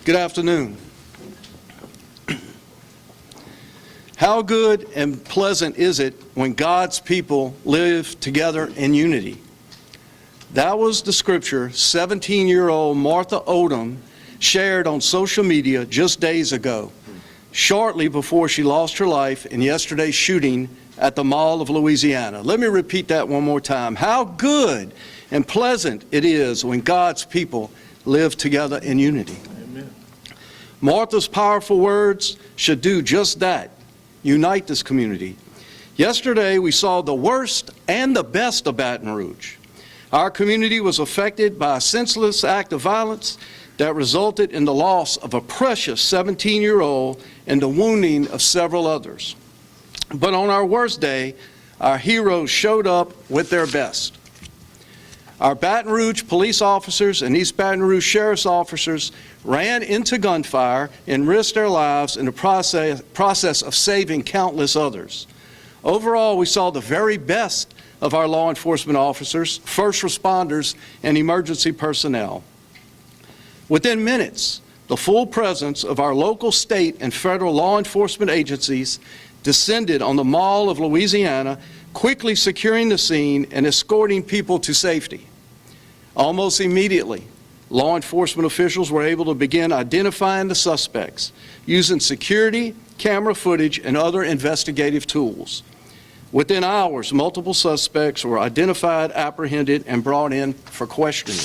Good afternoon. How good and pleasant is it when God's people live together in unity? That was the scripture 17-year-old Martha Odom shared on social media just days ago, shortly before she lost her life in yesterday's shooting at the Mall of Louisiana. Let me repeat that one more time. How good and pleasant it is when God's people live together in unity. Amen. Martha's powerful words should do just that, unite this community. Yesterday we saw the worst and the best of Baton Rouge. Our community was affected by a senseless act of violence that resulted in the loss of a precious 17-year-old and the wounding of several others. But on our worst day, our heroes showed up with their best. Our Baton Rouge police officers and East Baton Rouge sheriff's officers ran into gunfire and risked their lives in the process of saving countless others. Overall, we saw the very best of our law enforcement officers, first responders, and emergency personnel. Within minutes, the full presence of our local, state, and federal law enforcement agencies descended on the Mall of Louisiana, quickly securing the scene and escorting people to safety. Almost immediately, law enforcement officials were able to begin identifying the suspects using security, camera footage, and other investigative tools. Within hours, multiple suspects were identified, apprehended, and brought in for questioning.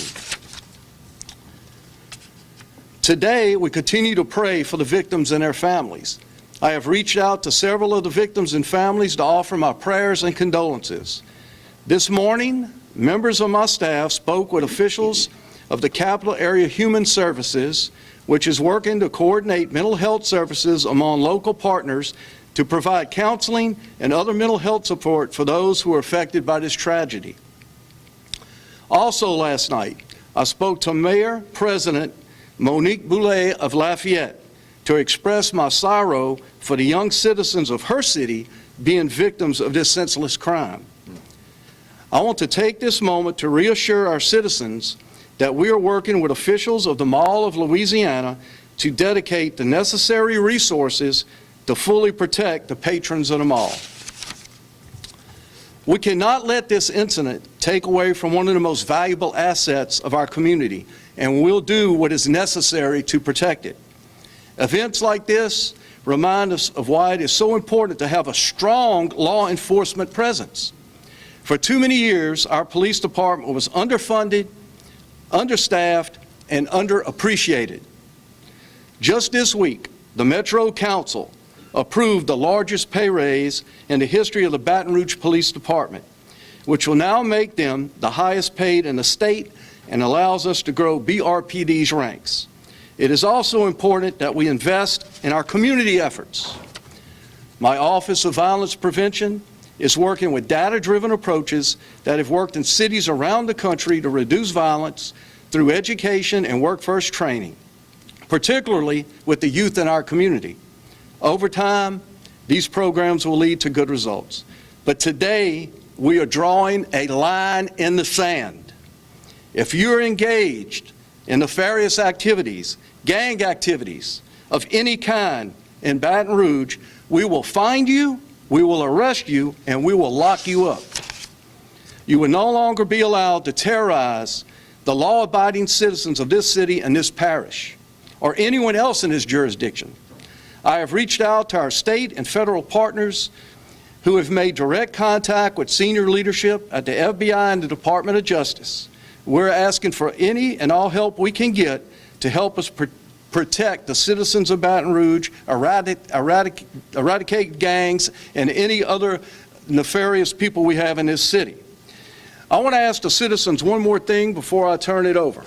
Today, we continue to pray for the victims and their families. I have reached out to several of the victims and families to offer my prayers and condolences. This morning, members of my staff spoke with officials of the Capital Area Human Services, which is working to coordinate mental health services among local partners to provide counseling and other mental health support for those who are affected by this tragedy. Also last night, I spoke to Mayor President Monique Boulay of Lafayette to express my sorrow for the young citizens of her city being victims of this senseless crime. I want to take this moment to reassure our citizens that we are working with officials of the Mall of Louisiana to dedicate the necessary resources to fully protect the patrons of the mall. We cannot let this incident take away from one of the most valuable assets of our community, and we'll do what is necessary to protect it. Events like this remind us of why it is so important to have a strong law enforcement presence. For too many years, our police department was underfunded, understaffed, and underappreciated. Just this week, the Metro Council approved the largest pay raise in the history of the Baton Rouge Police Department, which will now make them the highest paid in the state and allows us to grow BRPD's ranks. It is also important that we invest in our community efforts. My Office of Violence Prevention is working with data-driven approaches that have worked in cities around the country to reduce violence through education and workforce training, particularly with the youth in our community. Over time, these programs will lead to good results. But today, we are drawing a line in the sand. If you're engaged in nefarious activities, gang activities of any kind in Baton Rouge, we will find you, we will arrest you, and we will lock you up. You will no longer be allowed to terrorize the law-abiding citizens of this city and this parish, or anyone else in this jurisdiction. I have reached out to our state and federal partners who have made direct contact with senior leadership at the FBI and the Department of Justice. We're asking for any and all help we can get to help us protect the citizens of Baton Rouge, eradicate gangs, and any other nefarious people we have in this city. I want to ask the citizens one more thing before I turn it over.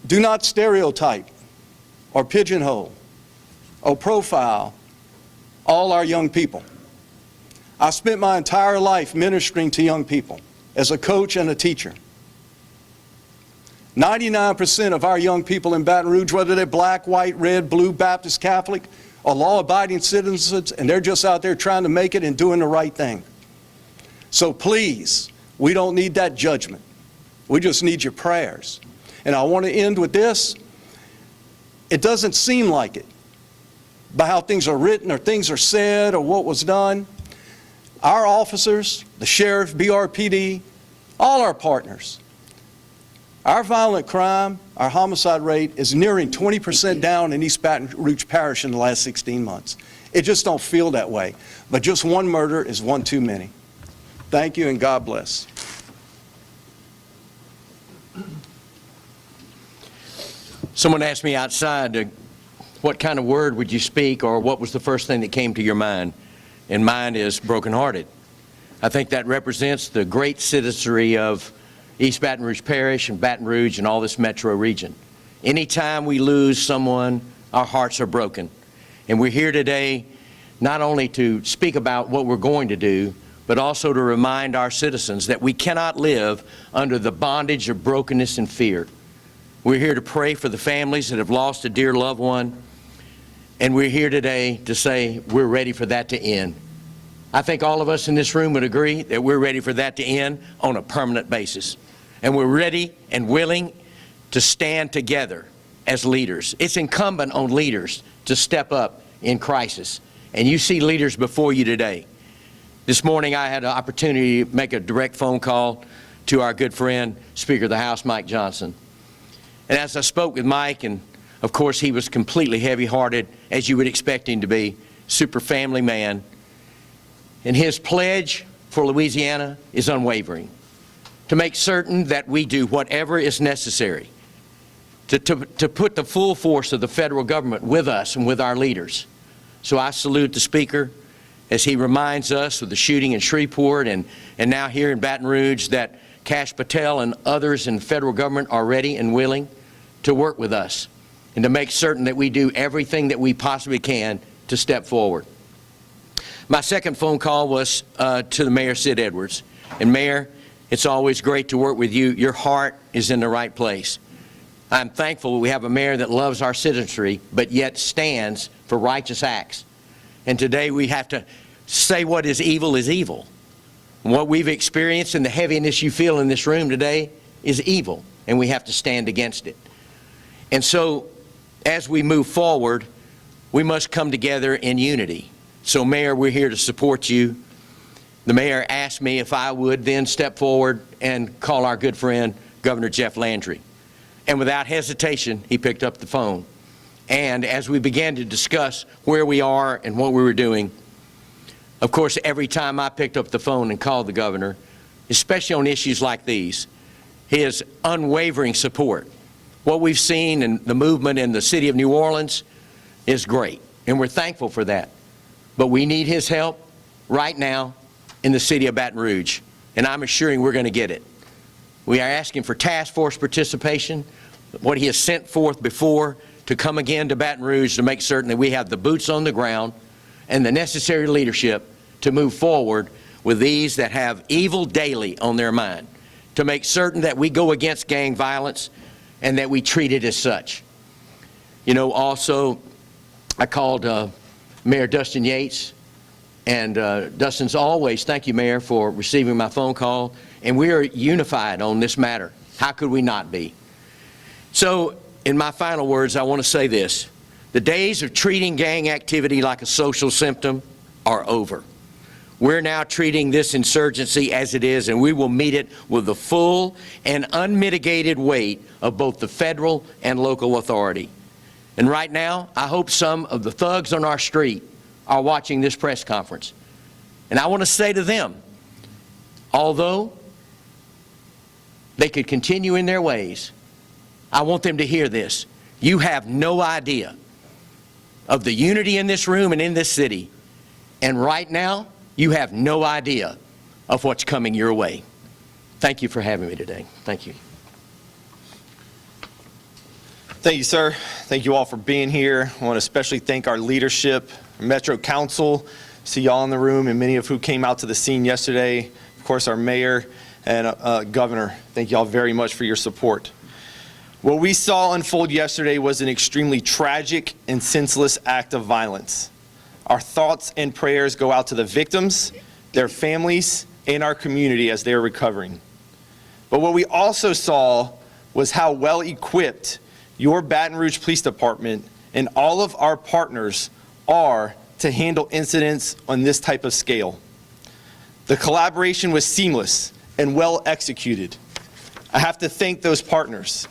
Do not stereotype or pigeonhole or profile all our young people. I spent my entire life ministering to young people as a coach and a teacher. 99% of our young people in Baton Rouge, whether they're black, white, red, blue, Baptist, Catholic, are law-abiding citizens, and they're just out there trying to make it and doing the right thing. So please, we don't need that judgment. We just need your prayers. And I want to end with this. It doesn't seem like it, by how things are written or things are said or what was done. Our officers, the sheriff, BRPD, all our partners, our violent crime, our homicide rate is nearing 20% down in East Baton Rouge Parish in the last 16 months. It just don't feel that way. But just one murder is one too many. Thank you and God bless. Someone asked me outside, what kind of word would you speak, or what was the first thing that came to your mind? And mine is brokenhearted. I think that represents the great citizenry of East Baton Rouge Parish and Baton Rouge and all this metro region. Anytime we lose someone, our hearts are broken. And we're here today not only to speak about what we're going to do, but also to remind our citizens that we cannot live under the bondage of brokenness and fear. We're here to pray for the families that have lost a dear loved one, and we're here today to say we're ready for that to end. I think all of us in this room would agree that we're ready for that to end on a permanent basis. And we're ready and willing to stand together as leaders. It's incumbent on leaders to step up in crisis. And you see leaders before you today. This morning I had an opportunity to make a direct phone call to our good friend, Speaker of the House, Mike Johnson. And as I spoke with Mike, and of course he was completely heavy-hearted, as you would expect him to be, super family man. And his pledge for Louisiana is unwavering, to make certain that we do whatever is necessary to put the full force of the federal government with us and with our leaders. So I salute the Speaker as he reminds us of the shooting in Shreveport and now here in Baton Rouge that Kash Patel and others in federal government are ready and willing to work with us and to make certain that we do everything that we possibly can to step forward. My second phone call was to the Mayor, Sid Edwards. And Mayor, it's always great to work with you. Your heart is in the right place. I'm thankful we have a mayor that loves our citizenry, but yet stands for righteous acts. And today we have to say what is evil is evil. And what we've experienced and the heaviness you feel in this room today is evil, and we have to stand against it. And so, as we move forward, we must come together in unity. So, Mayor, we're here to support you. The mayor asked me if I would then step forward and call our good friend, Governor Jeff Landry. And without hesitation, he picked up the phone. And as we began to discuss where we are and what we were doing, of course, every time I picked up the phone and called the governor, especially on issues like these, his unwavering support. What we've seen in the movement in the city of New Orleans is great, and we're thankful for that. But we need his help right now in the city of Baton Rouge, and I'm assuring we're going to get it. We are asking for task force participation, what he has sent forth before, to come again to Baton Rouge to make certain that we have the boots on the ground and the necessary leadership to move forward with these that have evil daily on their mind, to make certain that we go against gang violence and that we treat it as such. You know, also, I called Mayor Dustin Yates, and Dustin's always, thank you, Mayor, for receiving my phone call, and we are unified on this matter. How could we not be? So, in my final words, I want to say this. The days of treating gang activity like a social symptom are over. We're now treating this insurgency as it is, and we will meet it with the full and unmitigated weight of both the federal and local authority. And right now, I hope some of the thugs on our street are watching this press conference. And I want to say to them, although they could continue in their ways, I want them to hear this. You have no idea of the unity in this room and in this city. And right now, you have no idea of what's coming your way. Thank you for having me today. Thank you. Thank you, sir. Thank you all for being here. I want to especially thank our leadership, Metro Council, see y'all in the room, and many of who came out to the scene yesterday. Of course, our mayor and governor. Thank y'all very much for your support. What we saw unfold yesterday was an extremely tragic and senseless act of violence. Our thoughts and prayers go out to the victims, their families, and our community as they are recovering. But what we also saw was how well equipped your Baton Rouge Police Department and all of our partners are to handle incidents on this type of scale. The collaboration was seamless and well executed. I have to thank those partners.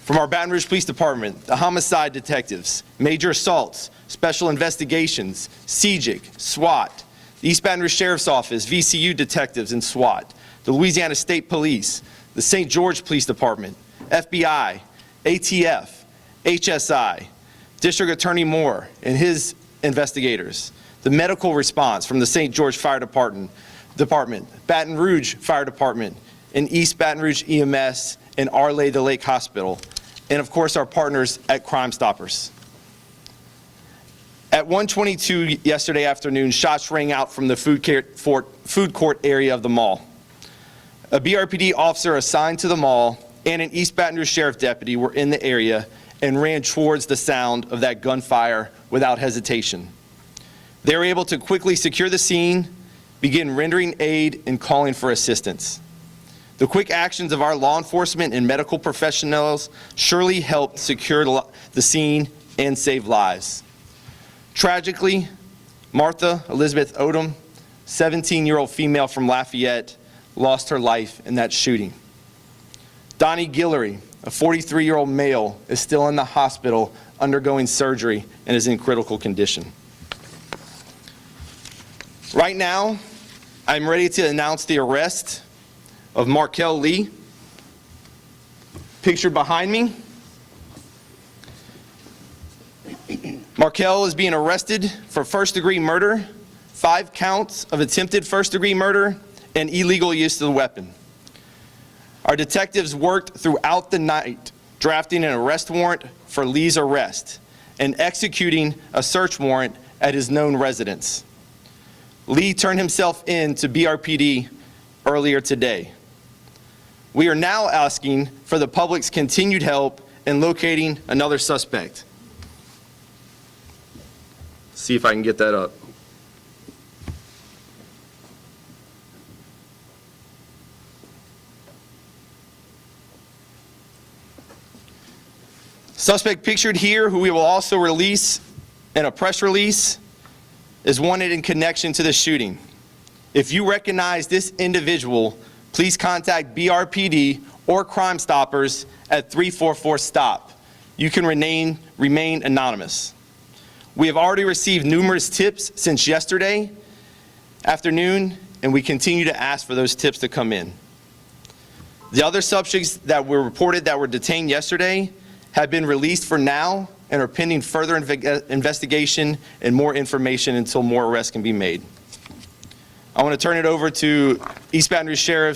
From our Baton Rouge Police Department, the homicide detectives, major assaults, special investigations, CJIC, SWAT, the East Baton Rouge Sheriff's Office, VCU detectives and SWAT, the Louisiana State Police, the St. George Police Department, FBI, ATF, HSI, District Attorney Moore and his investigators, the medical response from the St. George Fire Department, Baton Rouge Fire Department, and East Baton Rouge EMS and Arlay the Lake Hospital, and of course our partners at Crime Stoppers. At 1:22 yesterday afternoon, shots rang out from the food court area of the mall. A BRPD officer assigned to the mall and an East Baton Rouge Sheriff deputy were in the area and ran towards the sound of that gunfire without hesitation. They were able to quickly secure the scene, begin rendering aid and calling for assistance. The quick actions of our law enforcement and medical professionals surely helped secure the scene and save lives. Tragically, Martha Elizabeth Odom, 17-year-old female from Lafayette, lost her life in that shooting. Donnie Guillory, a 43-year-old male, is still in the hospital undergoing surgery and is in critical condition. Right now, I'm ready to announce the arrest of Markel Lee, pictured behind me. Markel is being arrested for first-degree murder, 5 counts of attempted first-degree murder, and illegal use of the weapon. Our detectives worked throughout the night drafting an arrest warrant for Lee's arrest and executing a search warrant at his known residence. Lee turned himself in to BRPD earlier today. We are now asking for the public's continued help in locating another suspect. See if I can get that up. Suspect pictured here, who we will also release in a press release, is wanted in connection to the shooting. If you recognize this individual, please contact BRPD or Crime Stoppers at 344-STOP. You can remain anonymous. We have already received numerous tips since yesterday afternoon, and we continue to ask for those tips to come in. The other subjects that were reported that were detained yesterday have been released for now and are pending further investigation and more information until more arrests can be made. I want to turn it over to East Baton Rouge Sheriff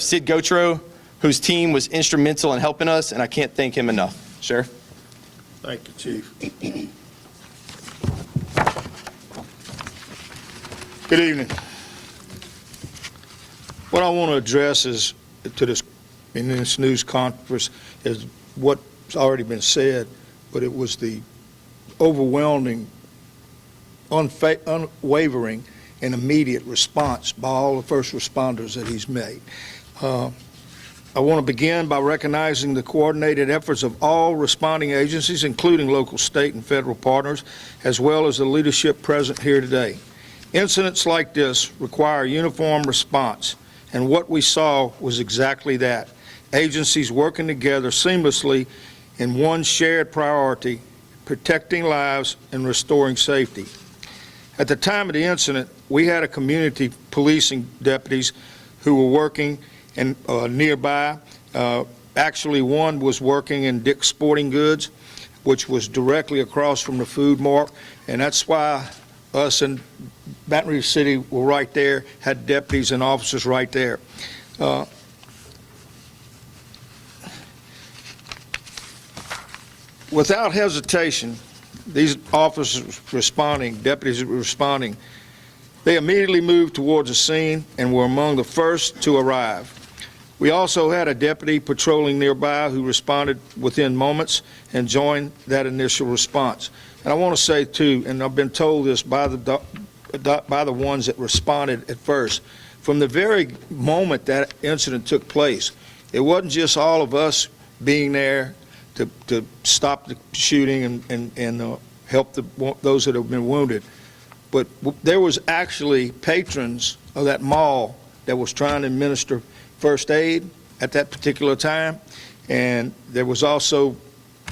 Sid Gautreaux, whose team was instrumental in helping us, and I can't thank him enough. Sheriff? Thank you, Chief. Good evening. What I want to address is in this news conference is what's already been said, but it was the overwhelming, unwavering, and immediate response by all the first responders that he's made. I want to begin by recognizing the coordinated efforts of all responding agencies, including local, state, and federal partners, as well as the leadership present here today. Incidents like this require a uniform response, and what we saw was exactly that. Agencies working together seamlessly in one shared priority, protecting lives and restoring safety. At the time of the incident, we had a community policing deputies who were working nearby. Actually, one was working in Dick's Sporting Goods, which was directly across from the food mart, and that's why us in Baton Rouge City were right there, had deputies and officers right there. Without hesitation, these officers responding, deputies responding, they immediately moved towards the scene and were among the first to arrive. We also had a deputy patrolling nearby who responded within moments and joined that initial response. And I want to say too, and I've been told this by the ones that responded at first, from the very moment that incident took place, It wasn't just all of us being there to stop the shooting and help those that have been wounded, but there was actually patrons of that mall that was trying to administer first aid at that particular time, and there was also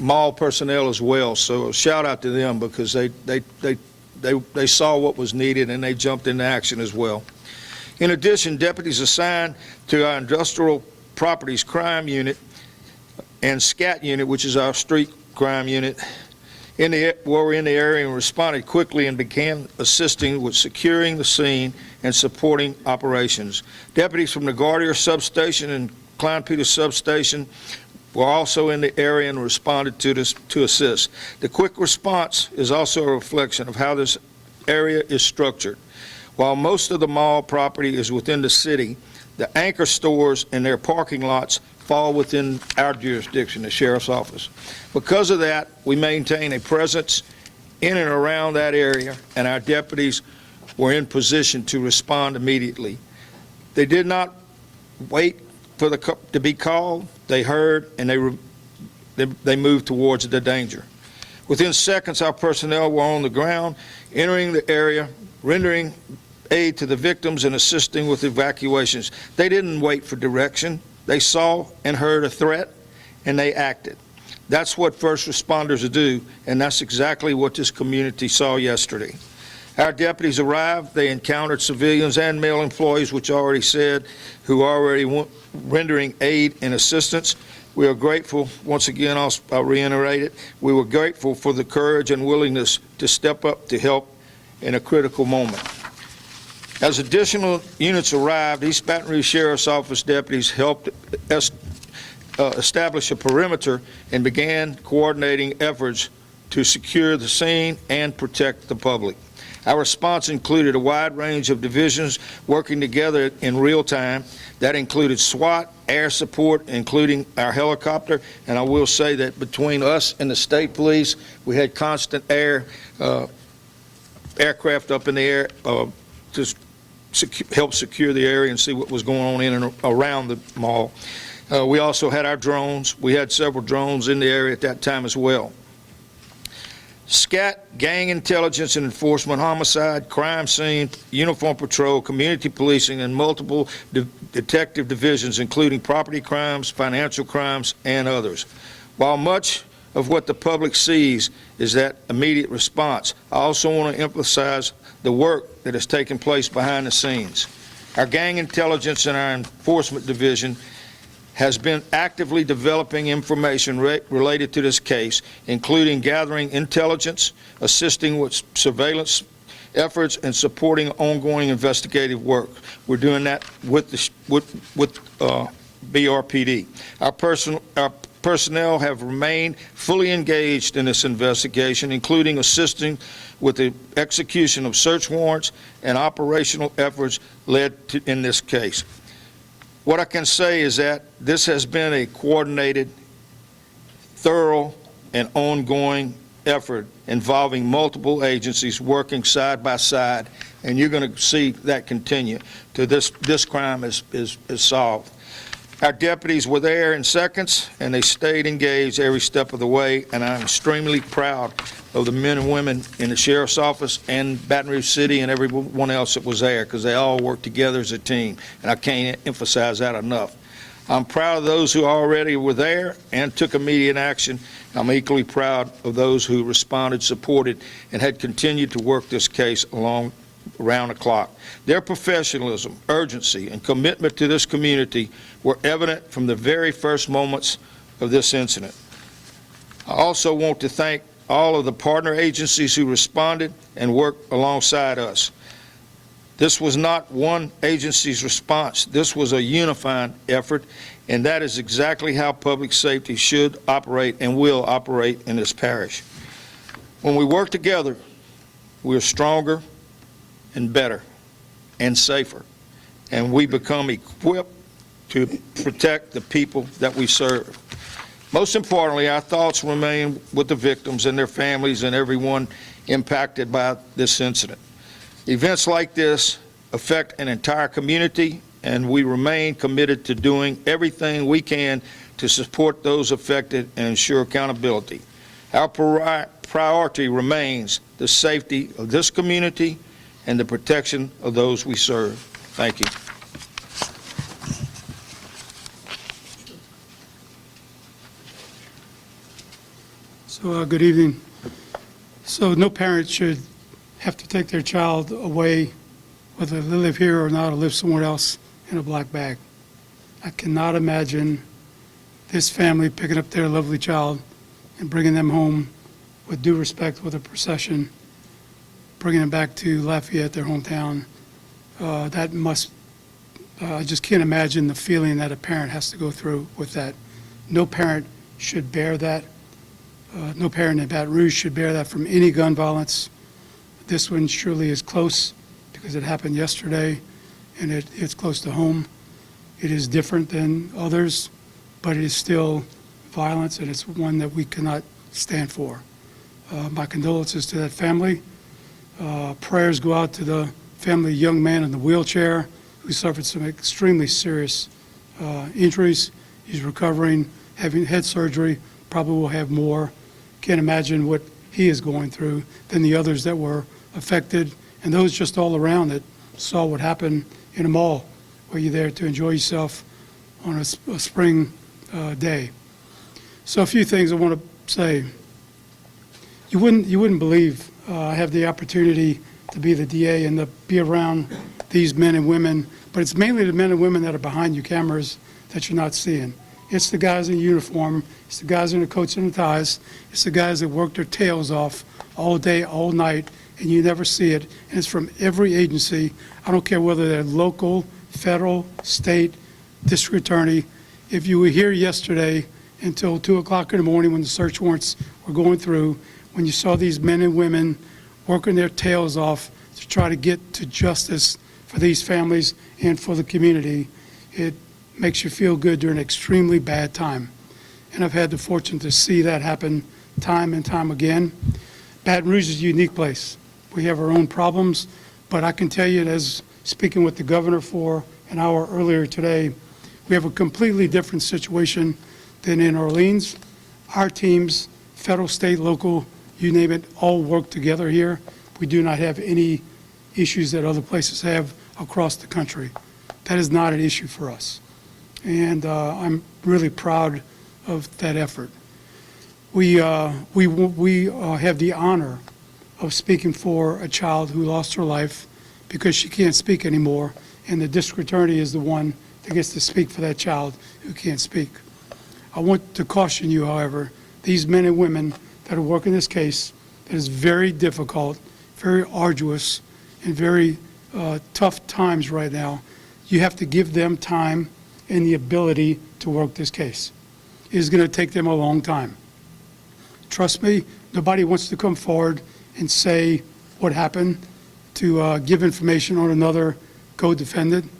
mall personnel as well. So a shout out to them, because they saw what was needed and they jumped into action as well. In addition, deputies assigned to our Industrial Properties Crime Unit and SCAT Unit, which is our street crime unit, were in the area and responded quickly and began assisting with securing the scene and supporting operations. Deputies from the Gardier Substation and Klein Peters Substation were also in the area and responded to assist. The quick response is also a reflection of how this area is structured. While most of the mall property is within the city, the anchor stores and their parking lots fall within our jurisdiction, the Sheriff's Office. Because of that, we maintain a presence in and around that area, and our deputies were in position to respond immediately. They did not wait for to be called. They heard, and they moved towards the danger. Within seconds, our personnel were on the ground, entering the area, rendering aid to the victims and assisting with evacuations. They didn't wait for direction. They saw and heard a threat, and they acted. That's what first responders do, and that's exactly what this community saw yesterday. Our deputies arrived. They encountered civilians and male employees, which I already said, who are already rendering aid and assistance. We are grateful, once again, I'll reiterate it, we were grateful for the courage and willingness to step up to help in a critical moment. As additional units arrived, East Baton Rouge Sheriff's Office deputies helped establish a perimeter and began coordinating efforts to secure the scene and protect the public. Our response included a wide range of divisions working together in real time. That included SWAT, air support, including our helicopter, and I will say that between us and the state police, we had constant aircraft up in the air to help secure the area and see what was going on in and around the mall. We also had our drones. We had several drones in the area at that time as well. SCAT, gang intelligence and enforcement, homicide, crime scene, uniform patrol, community policing, and multiple detective divisions, including property crimes, financial crimes, and others. While much of what the public sees is that immediate response, I also want to emphasize the work that has taken place behind the scenes. Our gang intelligence and our enforcement division has been actively developing information related to this case, including gathering intelligence, assisting with surveillance efforts, and supporting ongoing investigative work. We're doing that with BRPD. Our personnel have remained fully engaged in this investigation, including assisting with the execution of search warrants and operational efforts led to in this case. What I can say is that this has been a coordinated, thorough, and ongoing effort involving multiple agencies working side by side, and you're going to see that continue till this crime is solved. Our deputies were there in seconds, and they stayed engaged every step of the way, and I'm extremely proud of the men and women in the Sheriff's Office and Baton Rouge City and everyone else that was there, because they all worked together as a team, and I can't emphasize that enough. I'm proud of those who already were there and took immediate action. I'm equally proud of those who responded, supported, and had continued to work this case around the clock. Their professionalism, urgency, and commitment to this community were evident from the very first moments of this incident. I also want to thank all of the partner agencies who responded and worked alongside us. This was not one agency's response. This was a unified effort, and that is exactly how public safety should operate and will operate in this parish. When we work together, we're stronger and better and safer, and we become equipped to protect the people that we serve. Most importantly, our thoughts remain with the victims and their families and everyone impacted by this incident. Events like this affect an entire community and we remain committed to doing everything we can to support those affected and ensure accountability. Our priority remains the safety of this community and the protection of those we serve. Thank you. So, good evening. So, no parent should have to take their child away, whether they live here or not, or live somewhere else, in a black bag. I cannot imagine this family picking up their lovely child and bringing them home with due respect, with a procession, bringing them back to Lafayette, their hometown. I just can't imagine the feeling that a parent has to go through with that. No parent should bear that. No parent in Baton Rouge should bear that from any gun violence. This one surely is close because it happened yesterday, and it's close to home. It is different than others, but it is still violence, and it's one that we cannot stand for. My condolences to that family. Prayers go out to the family young man in the wheelchair who suffered some extremely serious injuries. He's recovering, having head surgery, probably will have more. Can't imagine what he is going through than the others that were affected, and those just all around that saw what happened in a mall where you're there to enjoy yourself on a spring day. So a few things I want to say. You wouldn't believe I have the opportunity to be the DA and to be around these men and women, but it's mainly the men and women that are behind your cameras that you're not seeing. It's the guys in uniform, it's the guys in the coats and the ties, it's the guys that work their tails off all day, all night, and you never see it. And it's from every agency. I don't care whether they're local, federal, state, district attorney. If you were here yesterday until 2 o'clock in the morning when the search warrants were going through, when you saw these men and women working their tails off to try to get to justice for these families and for the community, it makes you feel good during an extremely bad time. And I've had the fortune to see that happen time and time again. Baton Rouge is a unique place. We have our own problems, but I can tell you, as speaking with the governor for an hour earlier today, we have a completely different situation than in Orleans. Our teams, federal, state, local, you name it, all work together here. We do not have any issues that other places have across the country. That is not an issue for us. And I'm really proud of that effort. We have the honor of speaking for a child who lost her life because she can't speak anymore, and the district attorney is the one that gets to speak for that child who can't speak. I want to caution you, however, these men and women that are working this case, that is very difficult, very arduous, and very tough times right now. You have to give them time and the ability to work this case. It is going to take them a long time. Trust me, nobody wants to come forward and say what happened, to give information on another co-defendant.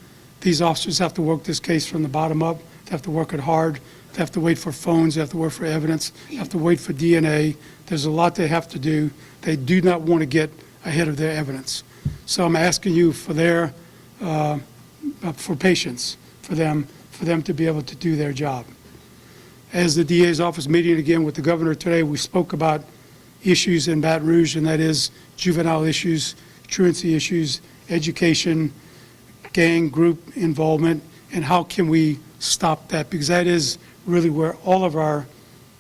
These officers have to work this case from the bottom up. They have to work it hard. They have to wait for phones. They have to wait for evidence. They have to wait for DNA. There's a lot they have to do. They do not want to get ahead of their evidence. So I'm asking you for their, for patience for them to be able to do their job. As the DA's office meeting again with the governor today, we spoke about issues in Baton Rouge, and that is juvenile issues, truancy issues, education, gang group involvement, and how can we stop that? Because that is really where all of our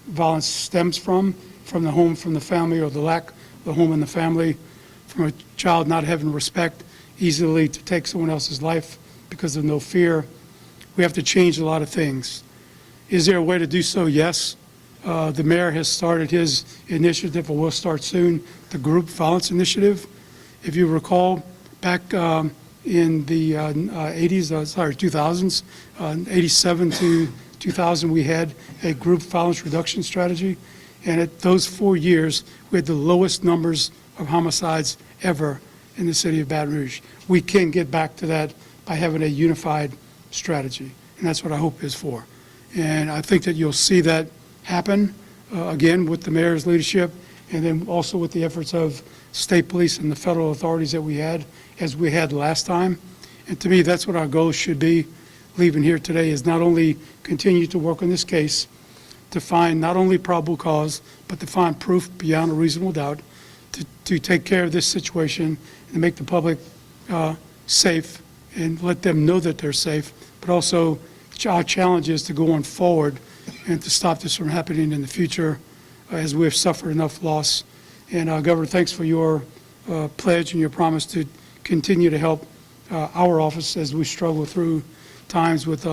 violence stems from the home, from the family, or the lack of the home and the family, from a child not having respect, easily to take someone else's life because of no fear. We have to change a lot of things. Is there a way to do so? Yes. The mayor has started his initiative, or will start soon, the Group Violence Initiative. If you recall, back in the 2000s, 87 to 2000, we had a group violence reduction strategy. And at those 4 years, we had the lowest numbers of homicides ever in the city of Baton Rouge. We can get back to that by having a unified strategy. And that's what I hope is for. And I think that you'll see that happen, again, with the mayor's leadership, and then also with the efforts of state police and the federal authorities that we had, as we had last time. And to me, that's what our goal should be, leaving here today, is not only continue to work on this case, to find not only probable cause, but to find proof beyond a reasonable doubt, to take care of this situation and make the public safe and let them know that they're safe, but also our challenge is to go on forward and to stop this from happening in the future as we have suffered enough loss. And Governor, thanks for your pledge and your promise to continue to help our office as we struggle through times with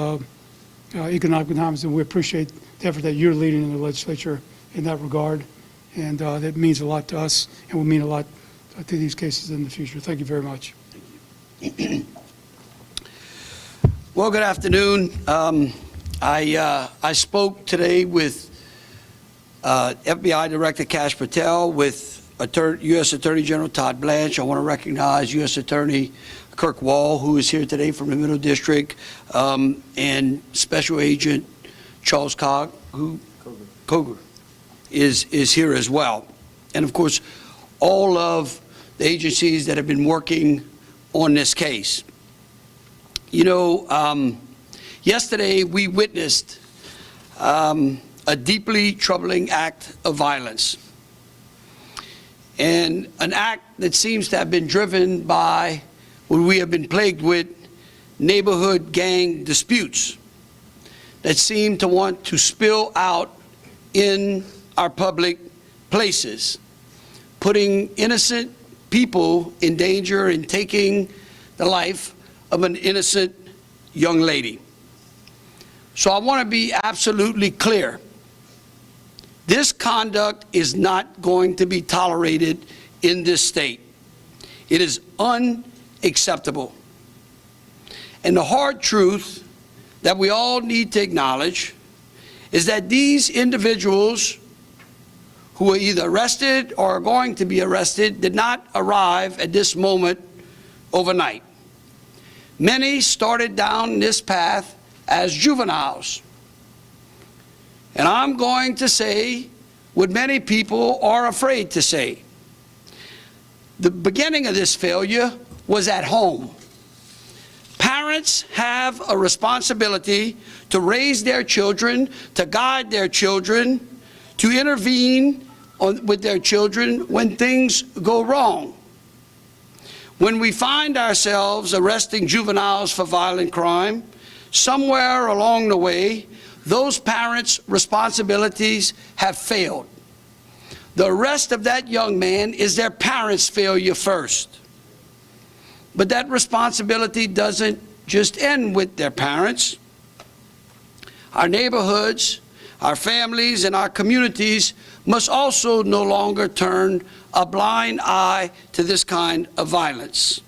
economic times, and we appreciate the effort that you're leading in the legislature in that regard, and that means a lot to us and will mean a lot to these cases in the future. Thank you very much. Well, good afternoon. I spoke today with FBI Director Kash Patel, with U.S. Attorney General Todd Blanche. I want to recognize U.S. Attorney Kirk Wall, who is here today from the Middle District, and Special Agent Charles Coger is here as well. And of course, all of the agencies that have been working on this case. You know, yesterday we witnessed a deeply troubling act of violence, and an act that seems to have been driven by what we have been plagued with, neighborhood gang disputes that seem to want to spill out in our public places, putting innocent people in danger and taking the life of an innocent young lady. So I want to be absolutely clear. This conduct is not going to be tolerated in this state. It is unacceptable. And the hard truth that we all need to acknowledge is that these individuals who were either arrested or are going to be arrested did not arrive at this moment overnight. Many started down this path as juveniles. And I'm going to say what many people are afraid to say. The beginning of this failure was at home. Parents have a responsibility to raise their children, to guide their children, to intervene with their children when things go wrong. When we find ourselves arresting juveniles for violent crime, somewhere along the way, those parents' responsibilities have failed. The arrest of that young man is their parents' failure first. But that responsibility doesn't just end with their parents. Our neighborhoods, our families, and our communities must also no longer turn a blind eye to this kind of violence.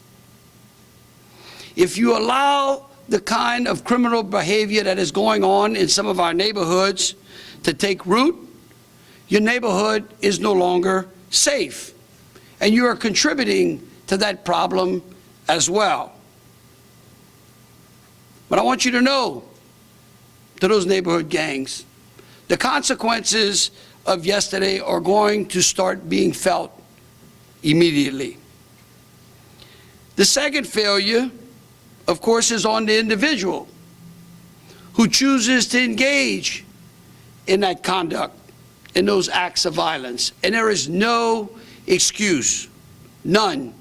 If you allow the kind of criminal behavior that is going on in some of our neighborhoods to take root, your neighborhood is no longer safe, and you are contributing to that problem as well. But I want you to know, to those neighborhood gangs, the consequences of yesterday are going to start being felt immediately. The second failure, of course, is on the individual who chooses to engage in that conduct, in those acts of violence. And there is no excuse, none,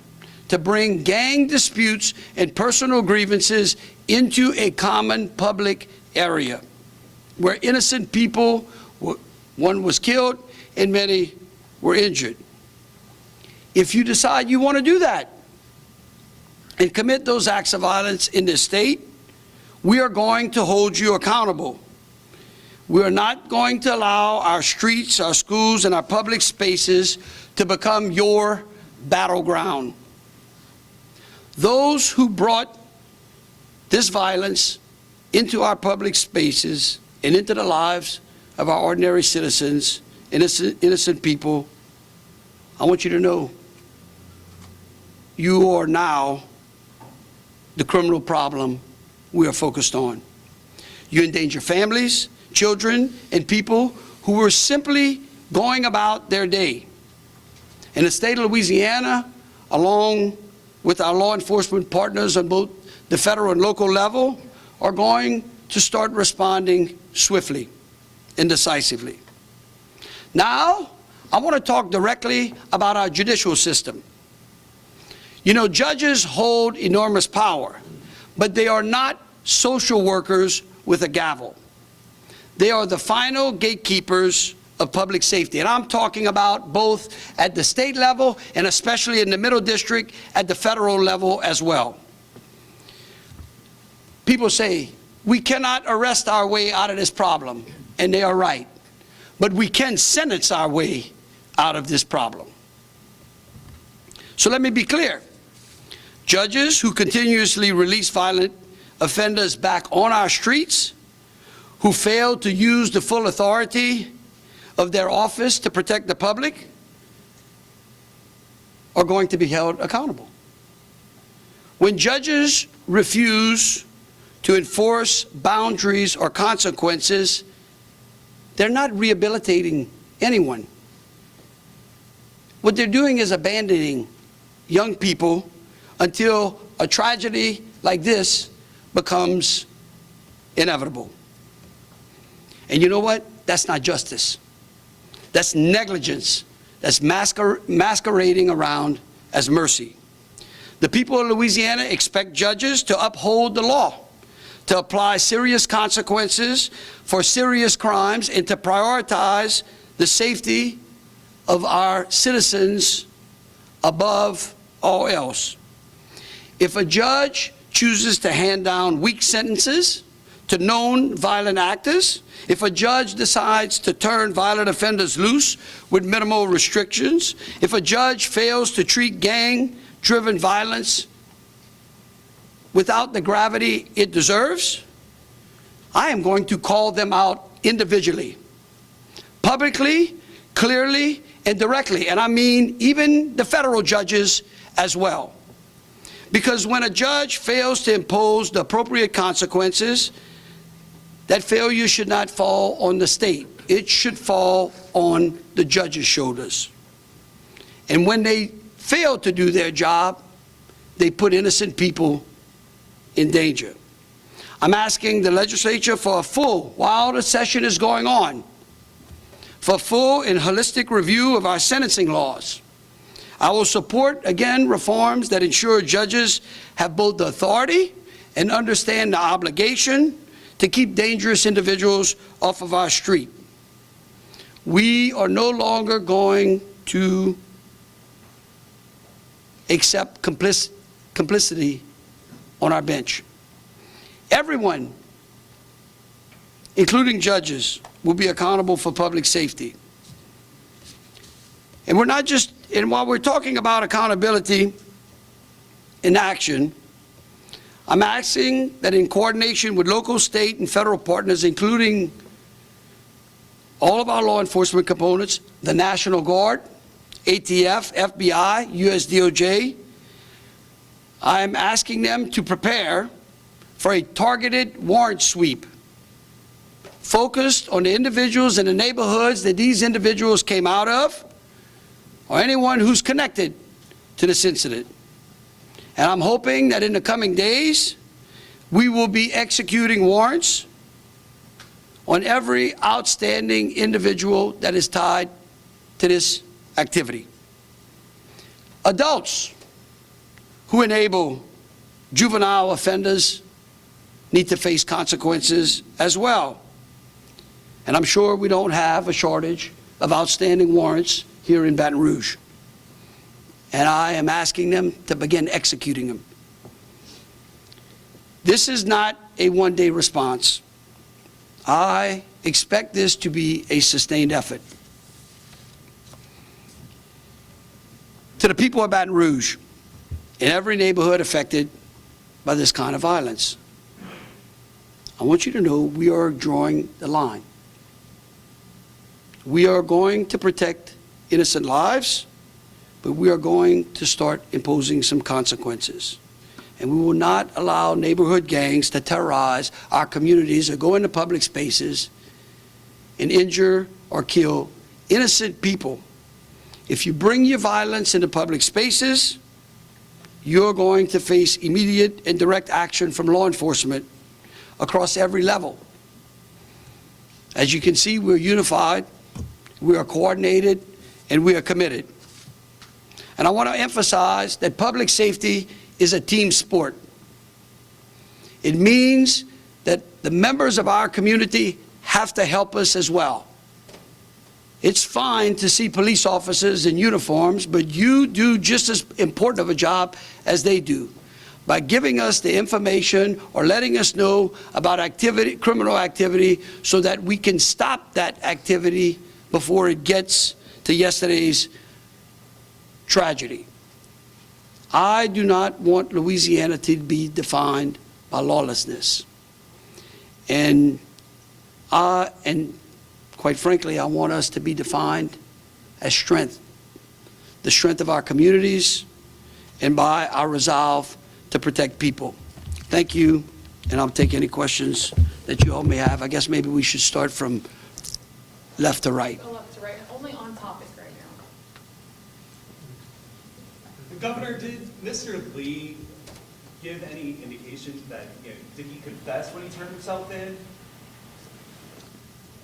to bring gang disputes and personal grievances into a common public area where innocent people, one was killed and many were injured. If you decide you want to do that and commit those acts of violence in this state, we are going to hold you accountable. We are not going to allow our streets, our schools, and our public spaces to become your battleground. Those who brought this violence into our public spaces and into the lives of our ordinary citizens, innocent people, I want you to know you are now the criminal problem we are focused on. You endanger families, children, and people who were simply going about their day. In the state of Louisiana, along with our law enforcement partners on both the federal and local level are going to start responding swiftly and decisively. Now, I want to talk directly about our judicial system. You know, judges hold enormous power, but they are not social workers with a gavel. They are the final gatekeepers of public safety. And I'm talking about both at the state level and especially in the Middle District at the federal level as well. People say, we cannot arrest our way out of this problem, and they are right. But we can sentence our way out of this problem. So let me be clear. Judges who continuously release violent offenders back on our streets, who fail to use the full authority of their office to protect the public, are going to be held accountable. When judges refuse to enforce boundaries or consequences, they're not rehabilitating anyone. What they're doing is abandoning young people until a tragedy like this becomes inevitable. And you know what? That's not justice. That's negligence. That's masquerading around as mercy. The people of Louisiana expect judges to uphold the law, to apply serious consequences for serious crimes, and to prioritize the safety of our citizens above all else. If a judge chooses to hand down weak sentences to known violent actors, if a judge decides to turn violent offenders loose with minimal restrictions, if a judge fails to treat gang-driven violence without the gravity it deserves, I am going to call them out individually, publicly, clearly, and directly, and I mean even the federal judges as well. Because when a judge fails to impose the appropriate consequences, that failure should not fall on the state. It should fall on the judge's shoulders. And when they fail to do their job, they put innocent people in danger. I'm asking the legislature for a full, while the session is going on, for full and holistic review of our sentencing laws. I will support, again, reforms that ensure judges have both the authority and understand the obligation to keep dangerous individuals off of our street. We are no longer going to accept complicity on our bench. Everyone, including judges, will be accountable for public safety. And we're not just, and while we're talking about accountability in action, I'm asking that in coordination with local, state, and federal partners, including all of our law enforcement components, the National Guard, ATF, FBI, US DOJ, I'm asking them to prepare for a targeted warrant sweep focused on the individuals in the neighborhoods that these individuals came out of, or anyone who's connected to this incident. And I'm hoping that in the coming days, we will be executing warrants on every outstanding individual that is tied to this activity. Adults who enable juvenile offenders need to face consequences as well. And I'm sure we don't have a shortage of outstanding warrants here in Baton Rouge. And I am asking them to begin executing them. This is not a one-day response. I expect this to be a sustained effort. To the people of Baton Rouge, in every neighborhood affected by this kind of violence, I want you to know we are drawing the line. We are going to protect innocent lives, but we are going to start imposing some consequences. And we will not allow neighborhood gangs to terrorize our communities or go into public spaces and injure or kill innocent people. If you bring your violence into public spaces, you're going to face immediate and direct action from law enforcement across every level. As you can see, we're unified, we are coordinated, and we are committed. And I want to emphasize that public safety is a team sport. It means that the members of our community have to help us as well. It's fine to see police officers in uniforms, but you do just as important of a job as they do by giving us the information or letting us know about activity, criminal activity, so that we can stop that activity before it gets to yesterday's tragedy. I do not want Louisiana to be defined by lawlessness. And quite frankly, I want us to be defined as strength, the strength of our communities, and by our resolve to protect people. Thank you, and I'll take any questions that you all may have. I guess maybe we should start from left to right. Go left to right, only on topic right now. Governor, did Mr. Lee give any indication that, did he confess when he turned himself in?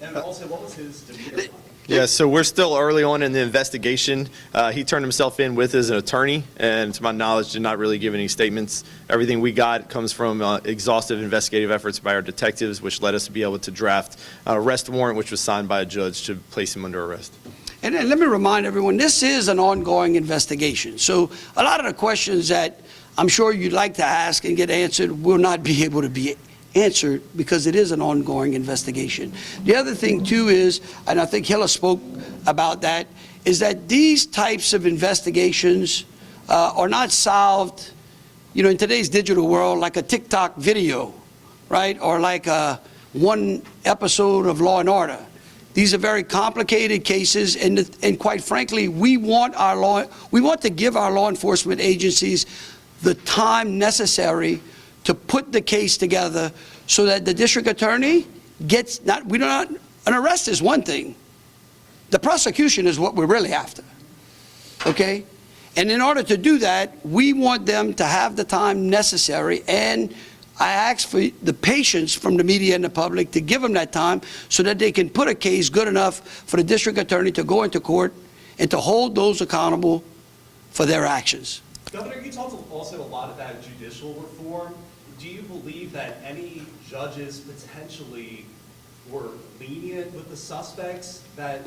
And also, what was his demeanor like? Yeah, so we're still early on in the investigation. He turned himself in with his attorney, and to my knowledge, did not really give any statements. Everything we got comes from exhaustive investigative efforts by our detectives, which led us to be able to draft an arrest warrant, which was signed by a judge to place him under arrest. And then let me remind everyone, this is an ongoing investigation. So a lot of the questions that I'm sure you'd like to ask and get answered will not be able to be answered because it is an ongoing investigation. The other thing too is, and I think Hilla spoke about that, is that these types of investigations are not solved, in today's digital world, like a TikTok video, right? Or like one episode of Law and Order. These are very complicated cases, and quite frankly, we want to give our law enforcement agencies the time necessary to put the case together so that the district attorney gets an arrest is one thing. The prosecution is what we're really after, okay? And in order to do that, we want them to have the time necessary, and I ask for the patience from the media and the public to give them that time so that they can put a case good enough for the district attorney to go into court and to hold those accountable for their actions. Governor, you talked also a lot about judicial reform. Do you believe that any judges potentially were lenient with the suspects, that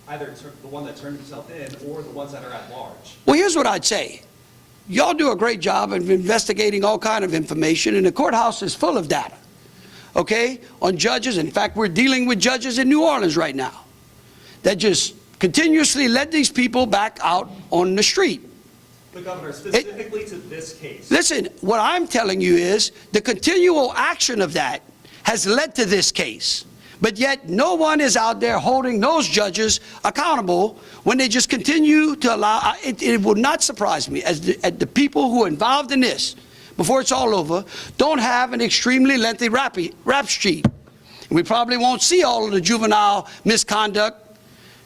either the one that turned himself in or the ones that are at large? Well, here's what I'd say. Y'all do a great job of investigating all kind of information, and the courthouse is full of data, okay, on judges. In fact, we're dealing with judges in New Orleans right now that just continuously let these people back out on the street. But Governor, specifically to this case. Listen, what I'm telling you is the continual action of that has led to this case. But yet no one is out there holding those judges accountable when they just continue to allow. It would not surprise me as the people who are involved in this, before it's all over, don't have an extremely lengthy rap sheet. We probably won't see all of the juvenile misconduct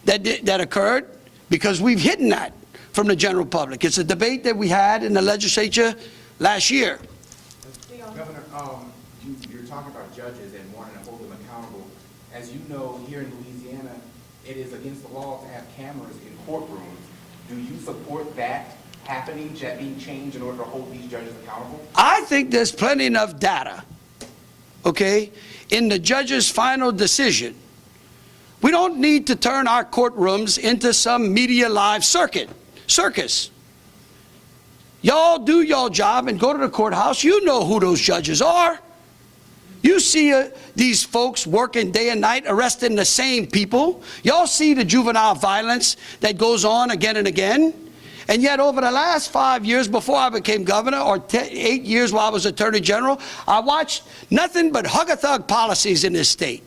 that occurred because we've hidden that from the general public. It's a debate that we had in the legislature last year. Governor, you're talking about judges and wanting to hold them accountable. As you know, here in Louisiana, it is against the law to have cameras in courtrooms. Do you support that happening, being changed in order to hold these judges accountable? I think there's plenty enough data, okay, in the judge's final decision. We don't need to turn our courtrooms into some media live circus. Y'all do your job and go to the courthouse. You know who those judges are. You see these folks working day and night arresting the same people. Y'all see the juvenile violence that goes on again and again. And yet over the last 5 years before I became governor, or 8 years while I was attorney general, I watched nothing but hug-a-thug policies in this state.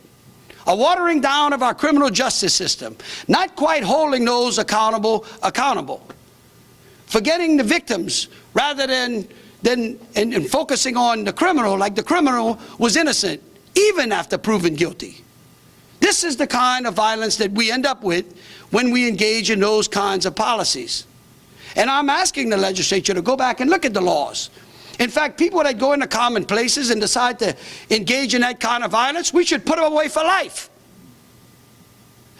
A watering down of our criminal justice system, not quite holding those accountable, forgetting the victims rather than focusing on the criminal, like the criminal was innocent even after proven guilty. This is the kind of violence that we end up with when we engage in those kinds of policies. And I'm asking the legislature to go back and look at the laws. In fact, people that go into common places and decide to engage in that kind of violence, we should put them away for life.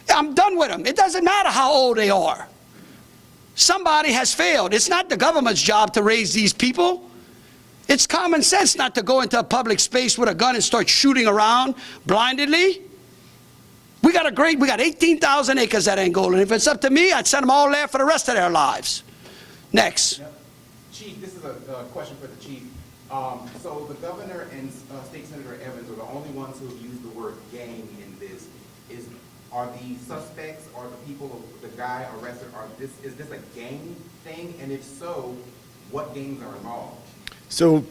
I'm done with them. It doesn't matter how old they are. Somebody has failed. It's not the government's job to raise these people. It's common sense not to go into a public space with a gun and start shooting around blindly. We got 18,000 acres at Angola. If it's up to me, I'd send them all there for the rest of their lives. Next. Chief, this is a question for the chief. So the governor and State Senator Evans are the only ones who have used the word gang in this. Are the suspects or the people, the guy arrested, is this a gang thing? And if so, what gangs are involved? So,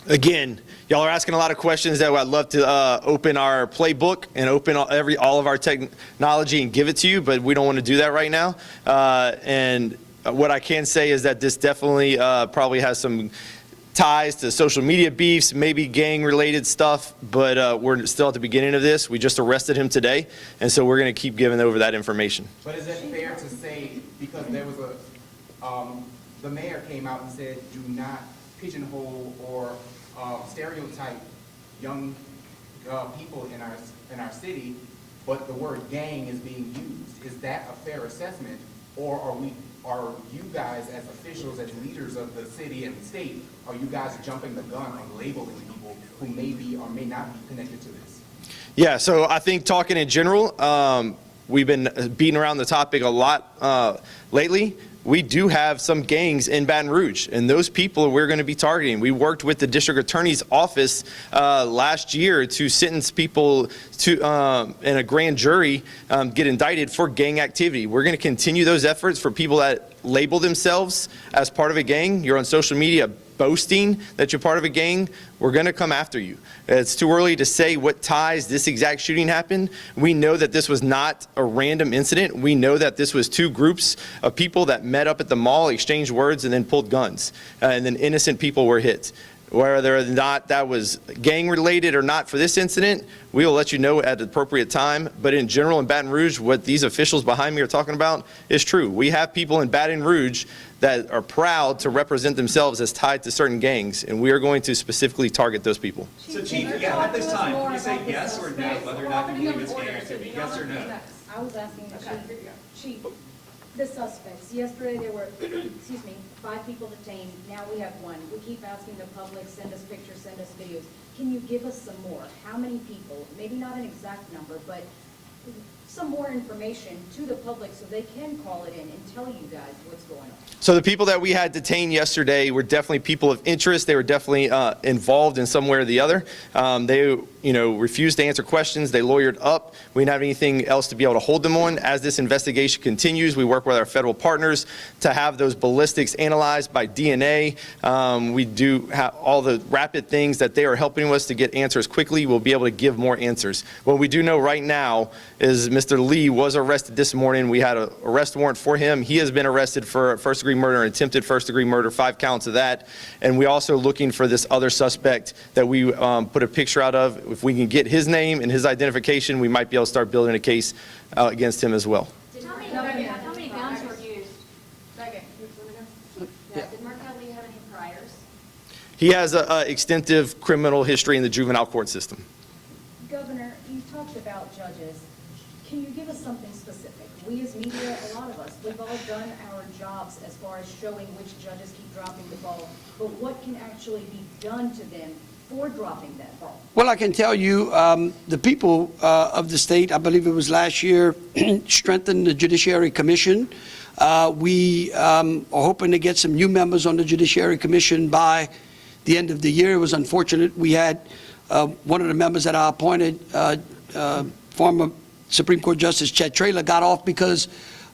again, y'all are asking a lot of questions that I'd love to open our playbook and open all of our technology and give it to you, but we don't want to do that right now. And what I can say is that this definitely probably has some ties to social media beefs, maybe gang-related stuff, but we're still at the beginning of this. We just arrested him today, and so we're going to keep giving over that information. But is it fair to say, because there was the mayor came out and said, do not pigeonhole or stereotype young people in our city, but the word gang is being used. Is that a fair assessment, or are you guys as officials, as leaders of the city and state, are you guys jumping the gun on labeling people who may be or may not be connected to this? Yeah, so I think talking in general, we've been beating around the topic a lot lately. We do have some gangs in Baton Rouge, and those people we're going to be targeting. We worked with the district attorney's office last year to sentence people to in a grand jury get indicted for gang activity. We're going to continue those efforts for people that label themselves as part of a gang. You're on social media boasting that you're part of a gang, we're going to come after you. It's too early to say what ties this exact shooting happened. We know that this was not a random incident. We know that this was two groups of people that met up at the mall, exchanged words, and then pulled guns. And then innocent people were hit. Whether or not that was gang related or not for this incident, we will let you know at the appropriate time. But in general, in Baton Rouge, what these officials behind me are talking about is true. We have people in Baton Rouge that are proud to represent themselves as tied to certain gangs, and we are going to specifically target those people. So Chief, again, at this time, can you say yes or no, whether or not you believe it's gang activity? Yes or no? I was asking the chief, the suspects. Yesterday there were, excuse me, 5 people detained. Now we have 1. We keep asking the public, send us pictures, send us videos. Can you give us some more? How many people? Maybe not an exact number, but some more information to the public so they can call it in and tell you guys what's going on. So the people that we had detained yesterday were definitely people of interest. They were definitely involved in some way or the other. They, refused to answer questions. They lawyered up. We didn't have anything else to be able to hold them on. As this investigation continues, we work with our federal partners to have those ballistics analyzed by DNA. We do have all the rapid things that they are helping us to get answers quickly. We'll be able to give more answers. What we do know right now is Mr. Lee was arrested this morning. We had an arrest warrant for him. He has been arrested for first-degree murder and attempted first-degree murder, 5 counts of that. And we're also looking for this other suspect that we put a picture out of. If we can get his name and his identification, we might be able to start building a case against him as well. How many guns were used? Did Markel Lee have any priors? He has an extensive criminal history in the juvenile court system. Governor, you talked about judges. Can you give us something specific? We as media, a lot of us, we've all done our jobs as far as showing which judges keep dropping the ball, but what can actually be done to them for dropping that ball? Well, I can tell you, the people of the state, I believe it was last year, strengthened the Judiciary Commission. We are hoping to get some new members on the Judiciary Commission by the end of the year. It was unfortunate. We had one of the members that I appointed, former Supreme Court Justice Chet Traylor, got off because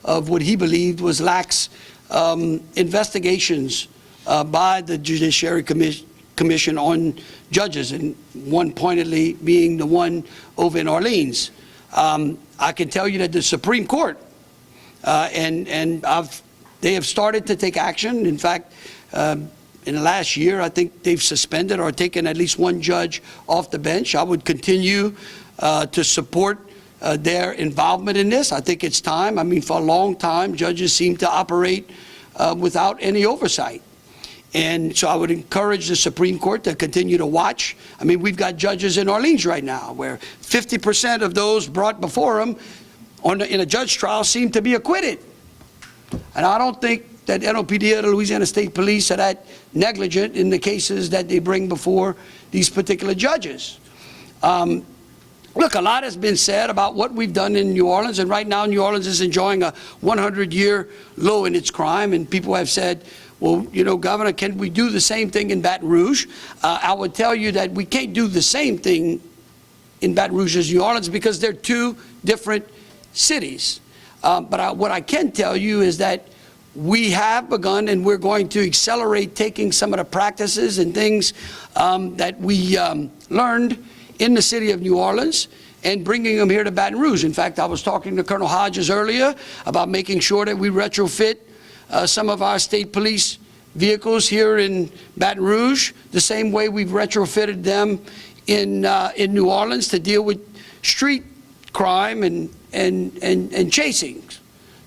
of what he believed was lax investigations by the Judiciary Commission on judges, and one pointedly being the one over in Orleans. I can tell you that the Supreme Court, they have started to take action. In fact, in the last year, I think they've suspended or taken at least 1 judge off the bench. I would continue to support their involvement in this. I think it's time. I mean, for a long time, judges seem to operate without any oversight. And so I would encourage the Supreme Court to continue to watch. I mean, we've got judges in Orleans right now where 50% of those brought before them in a judge trial seem to be acquitted. And I don't think that NOPD or the Louisiana State Police are that negligent in the cases that they bring before these particular judges. Look, a lot has been said about what we've done in New Orleans, and right now New Orleans is enjoying a 100-year low in its crime, and people have said, well, you know, Governor, can we do the same thing in Baton Rouge? I would tell you that we can't do the same thing in Baton Rouge as New Orleans because they're two different cities. But what I can tell you is that we have begun, and we're going to accelerate taking some of the practices and things that we learned in the city of New Orleans and bringing them here to Baton Rouge. In fact, I was talking to Colonel Hodges earlier about making sure that we retrofit some of our state police vehicles here in Baton Rouge the same way we've retrofitted them in New Orleans to deal with street crime and chasings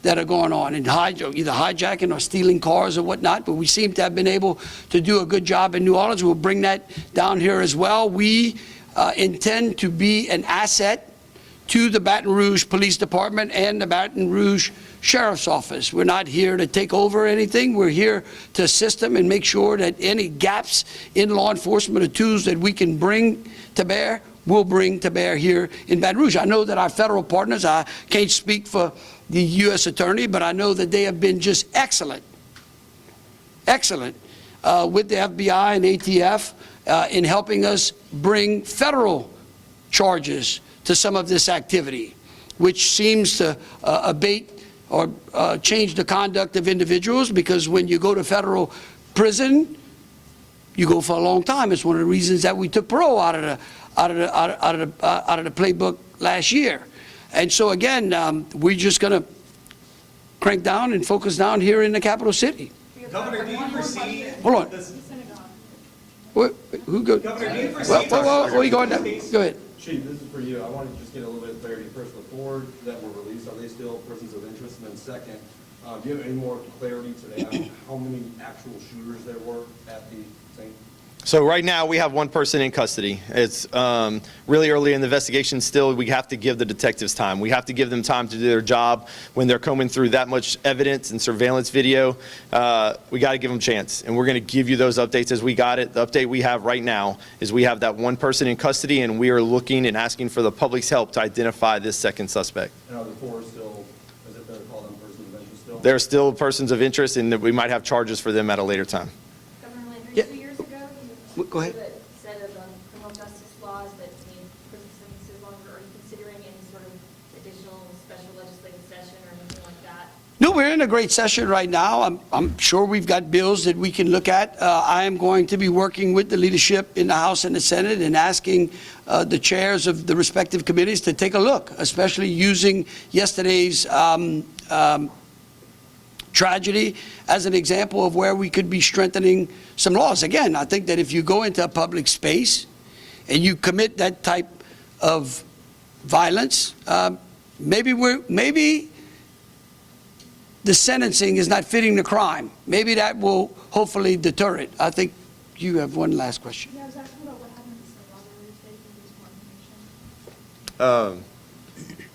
that are going on, and either hijacking or stealing cars or whatnot. But we seem to have been able to do a good job in New Orleans. We'll bring that down here as well. We intend to be an asset to the Baton Rouge Police Department and the Baton Rouge Sheriff's Office. We're not here to take over anything. We're here to assist them and make sure that any gaps in law enforcement or tools that we can bring to bear, we'll bring to bear here in Baton Rouge. I know that our federal partners, I can't speak for the U.S. Attorney, but I know that they have been just excellent with the FBI and ATF in helping us bring federal charges to some of this activity, which seems to abate or change the conduct of individuals, because when you go to federal prison, you go for a long time. It's one of the reasons that we took parole out of the playbook last year. And so again, we're just going to crank down and focus down here in the capital city. Governor, do you foresee? Hold on. Who go? Governor, do you foresee? Where are you going now? Go ahead. Chief, this is for you. I wanted to just get a little bit of clarity. First, the four that were released, are they still persons of interest? And then second, do you have any more clarity today on how many actual shooters there were at the scene? So right now, we have one person in custody. It's really early in the investigation still. We have to give the detectives time. We have to give them time to do their job. When they're combing through that much evidence and surveillance video, we got to give them a chance. And we're going to give you those updates as we got it. The update we have right now is we have that one person in custody, and we are looking and asking for the public's help to identify this second suspect. And are the four still, is it fair to call them persons of interest still? They're still persons of interest, and we might have charges for them at a later time. Governor Landry, Yeah. 2 years ago, Go ahead. the set of criminal justice laws that made prison sentences longer. Are you considering any sort of additional special legislative session or anything like that? No, we're in a great session right now. I'm sure we've got bills that we can look at. I am going to be working with the leadership in the House and the Senate and asking the chairs of the respective committees to take a look, especially using yesterday's tragedy as an example of where we could be strengthening some laws. Again, I think that if you go into a public space and you commit that type of violence, maybe the sentencing is not fitting the crime. Maybe that will hopefully deter it. I think you have one last question. Yeah, I was asking about what happened to some robberies, taking this more information.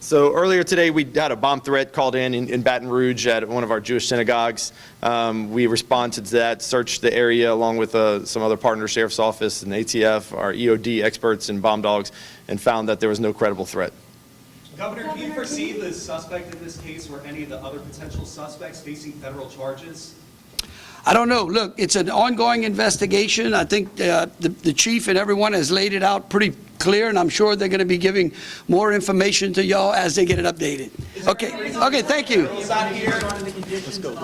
So earlier today, we had a bomb threat called in Baton Rouge at one of our Jewish synagogues. We responded to that, searched the area along with some other partner, Sheriff's Office and ATF, our EOD experts and bomb dogs, and found that there was no credible threat. Governor, do you foresee the suspect in this case or any of the other potential suspects facing federal charges? I don't know. Look, it's an ongoing investigation. I think the chief and everyone has laid it out pretty clear, and I'm sure they're going to be giving more information to y'all as they get it updated. Okay, thank you. Let's go.